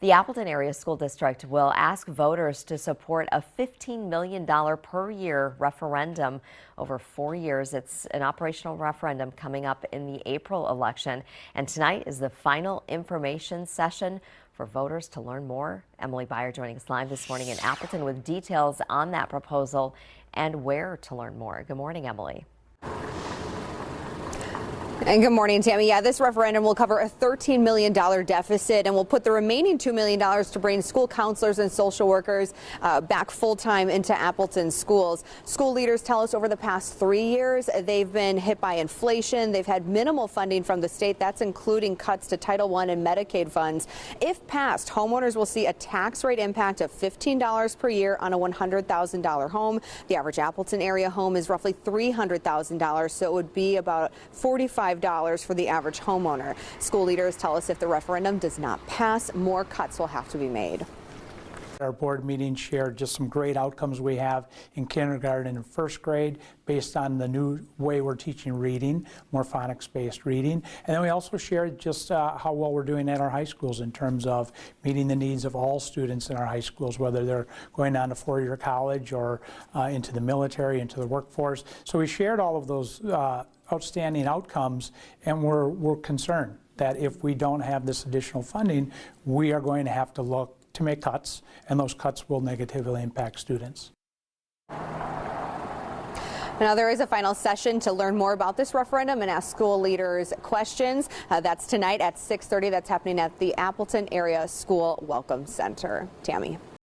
The Appleton Area School District will ask voters to support a $15 million per year referendum over 4 years. It's an operational referendum coming up in the April election. And tonight is the final information session for voters to learn more. Emily Byer joining us live this morning in Appleton with details on that proposal and where to learn more. Good morning, Emily. And good morning, Tammy. Yeah, this referendum will cover a $13 million deficit and will put the remaining $2 million to bring school counselors and social workers back full-time into Appleton schools. School leaders tell us over the past 3 years, they've been hit by inflation. They've had minimal funding from the state. That's including cuts to Title I and Medicaid funds. If passed, homeowners will see a tax rate impact of $15 per year on a $100,000 home. The average Appleton area home is roughly $300,000, so it would be about $45 for the average homeowner. School leaders tell us if the referendum does not pass, more cuts will have to be made. Our board meeting shared just some great outcomes we have in kindergarten and first grade based on the new way we're teaching reading, more phonics-based reading. And then we also shared just how well we're doing at our high schools in terms of meeting the needs of all students in our high schools, whether they're going on to four-year college or into the military, into the workforce. So we shared all of those outstanding outcomes, and we're concerned that if we don't have this additional funding, we are going to have to look to make cuts, and those cuts will negatively impact students. Now, there is a final session to learn more about this referendum and ask school leaders questions. That's tonight at 6:30. That's happening at the Appleton Area School Welcome Center. Tammy.